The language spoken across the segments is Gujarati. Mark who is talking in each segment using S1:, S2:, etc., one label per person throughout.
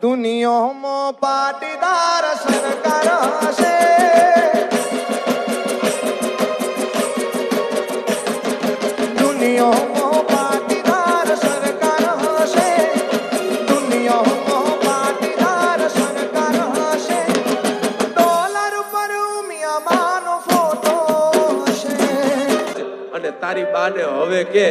S1: દુનિયામાં પાટીદાર સરકાર હશે, દુનિયામાં પાટીદાર સરકાર હશે, દુનિયામાં પાટીદાર સરકાર હશે. ડોલર પર ઉમિયામાંનો ફોટો હશે.
S2: અને તારી બાને હવે કે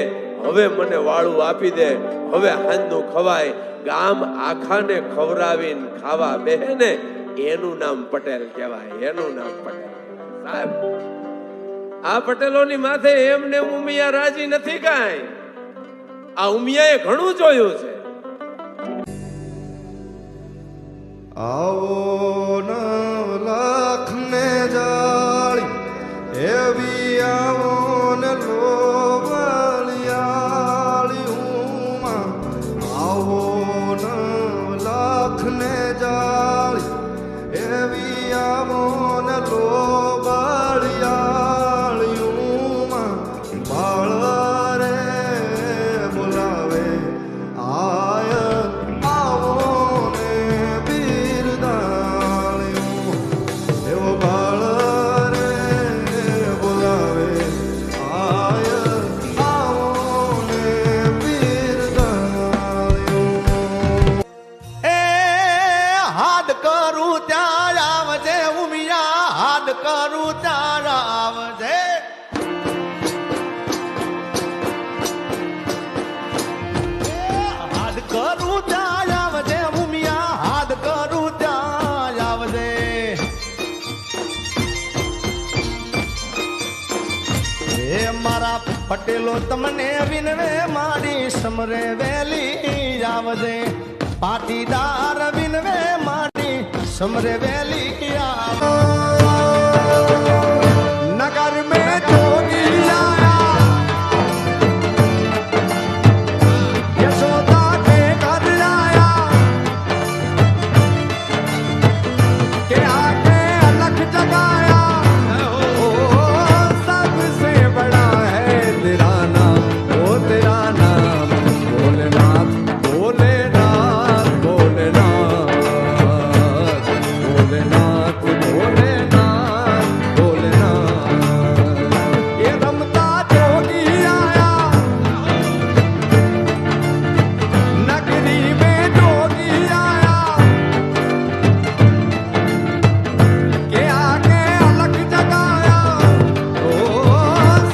S2: હવે મને વાળું આપી દે, હવે હાંજનું ખવાય. ગામ આખાને ખવરાવીને ખાવા બેહે ને એનું નામ પટેલ કહેવાય, એનું નામ પટેલ. સાહેબ, આ પટેલોની માથે એમને ઉમિયા રાજી નથી કાંઈ. આ ઉમિયાએ ઘણું જોયું છે.
S1: આવો ન લાખ ને જાળી એવી આવો ને લોવાળિયાળી ઉમા. આવો ન લાખ ને જાળી એવી આવો ને લોવાળિયાળી ઉમા. બાળ રે બોલાવે આય આવો ને બિરદાળ્યું. એવો બાળ રે બોલાવે આય આવો ને બિરદાળ્યું. એ હાડ કરું ત્યાં આવજે ઉમિયા, હાડ કરું ત્યાં આવજે. હાડ કરું ત્યાં આવજે ઉમિયા, હાડ કરું ત્યાં આવજે. એ મારા પટેલો તમને વિનવે મારી સમરે વેલી આવજે. પાટીદાર વિનવે મારી સમરે વેલી આવજે. નગર में जोगी आया, यशोदा के घर आया, के आके अलख जगाया. ओ सबसे बड़ा है तेरा नाम, ओ तेरा नाम भोलेनाथ, भोलेनाथ, भोलेनाथ, भोलेनाथ, भोलेनाथ, भोलेनाथ. ये रमता जोगी आया, नगरी में जोगी आया, के आके अलग जगाया. ओ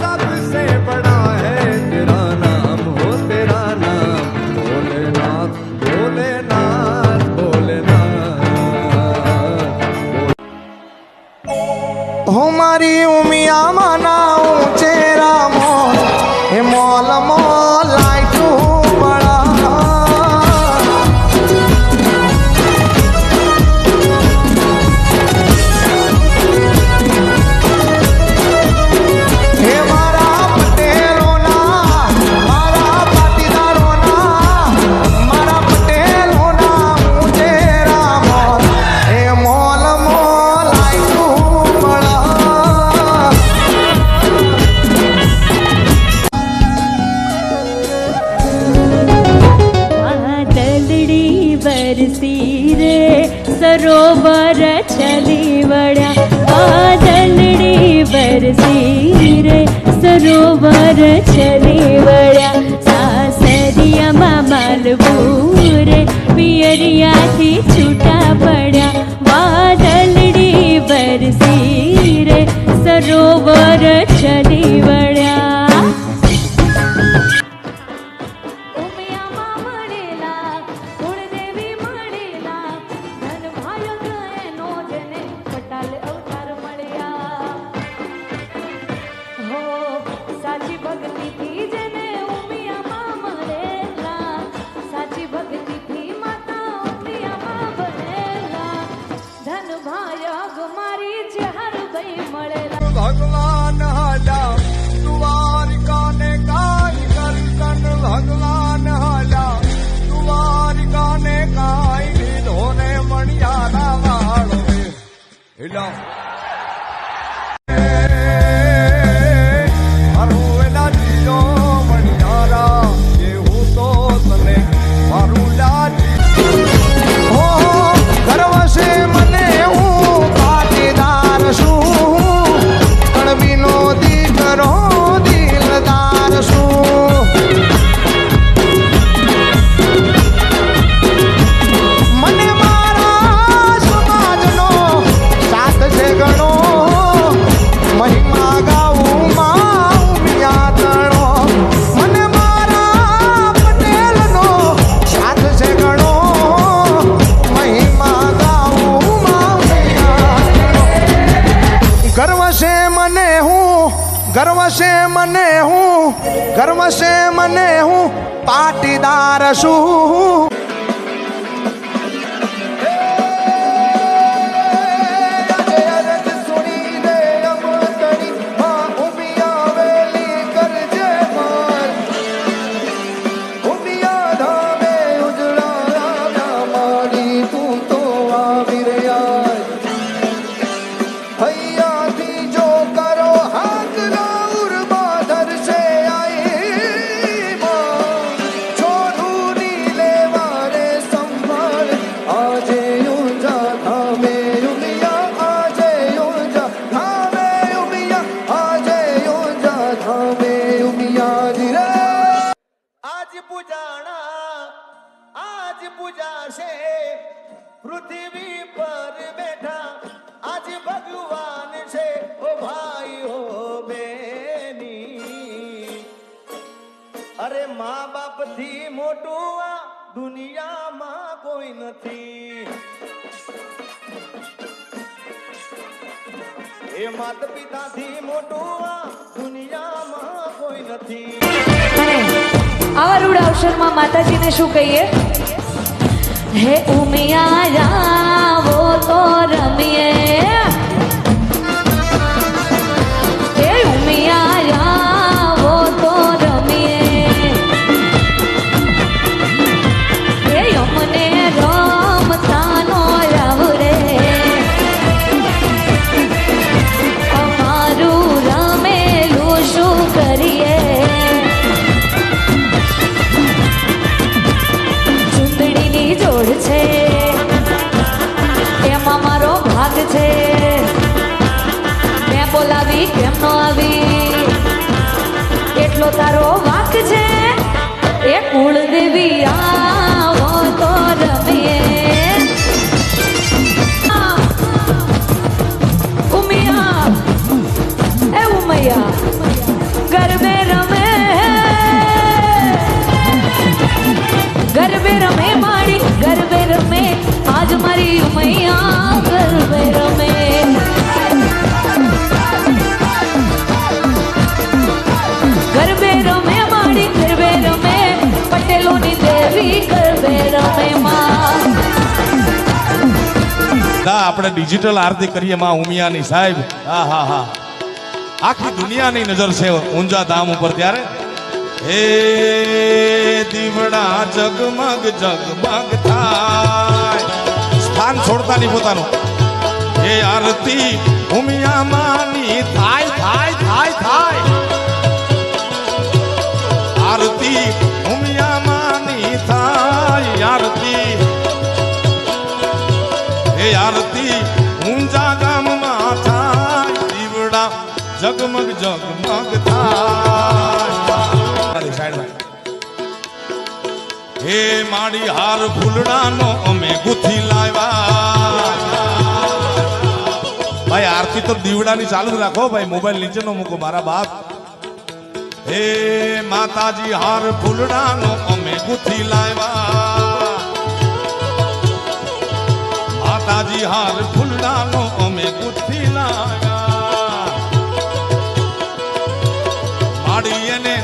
S1: सबसे बड़ा है तेरा नाम, हो तेरा नाम भोलेनाथ, भोलेनाथ, भोलेनाथ. हमारी उमिया माना ऊंचे रामो हे मोल मोल लाइटू बड़ा. हे मारा पटेलोना, मारा पाटीदारोना, मारा पटेलोना ऊंचे रामो हे मोल मोल लाइटू बड़ा.
S3: વાદળડી વરસી રે સરોવર ચલી વળ્યા. વાદળડી વરસી રે સરોવર ચલી વળ્યા. સાસરિયામાં માલવું રે પિયરિયાથી છૂટા પડ્યા. વાદળડી વરસી રે સરોવર ચલી વળ્યા. ઉમિયામાં મળેલા કુળદેવી મળેલા, ધન ભાયગ એનો જેને પટાલ અવતાર મળ્યા. હો સાચી ભક્તિથી જેને ઉમિયામાં મળેલા, સાચી ભક્તિથી માતા ઉમિયામાં બનેલા. ધન ભાયગ મારી ચાર ભાઈ મળેલા. ભગવાન હાલા દ્વારિકાને કાઈ કરતન, ભગવાન હાલા દ્વારિકાને કાઈ લીધો ને મણિયારા વાળો હિલા. મારું એલા જીરો મણિયારા, એવું તો તને મારું લાજી. હો
S1: છે મને ગર્વ છે મને હું પાટીદાર છું પૃથ્વી પર બેઠા આજ ભગવાન છે ઓ ભાઈ હો બેની અરે મા બાપ થી મોટું આ દુનિયામાં કોઈ નથી એ માતા પિતા થી મોટું આ દુનિયામાં કોઈ નથી
S3: અને આવા રૂડ અવસરમાં માતાજીને શું કહીએ હે ઉમિયા આવો તો રમીએ હે ઉમિયા આવો તો રમીએ હે અમને રમતાનો આવડે અમારું રમેલું શું કરીએ જોડ છે એમાં મારો ભાગ છે મેં બોલાવી કેમ નો આવી એટલો તારો વાક છે એ કુળદેવી આવો તો રમીએ ઉમિયા એ ઉમૈયા ગરબે રમે ગરબે રમે માડી ગરબે રમે આજ મારી ઉમૈયા ગરબે રમે ગરબે રમે માડી ગરબે રમે પટેલોની દેવી ગરબે રમે માં
S4: આપણે ડિજિટલ આરતી કરીએ માં ઉમિયાની સાહેબ હા હા હા આખી દુનિયાની નજર છે ઊંઝા ધામ ઉપર ત્યારે હે દીવડા જગમગ જગમગ થાય સ્થાન છોડતા નહીં પોતાનું હે આરતી ઉમિયા માની થાય થાય થાય થાય આરતી ઉમિયા માની થાય આરતી હે આરતી ઊંઝા ગામમાં થાય દીવડા જગમગ જગમગ થાય હે માડી હાર ફૂલડાનો અમે ગુથી લાવ્યા ભાઈ આરતી તો દીવડાની ચાલુ રાખો ભાઈ મોબાઈલ નીચે નો મૂકો મારા બાપ હે માતાજી હાર ફૂલડાનો અમે ગુથી લાવ્યા માતાજી હાર ફૂલડાનો અમે ગુથી લાવ્યા માડી એને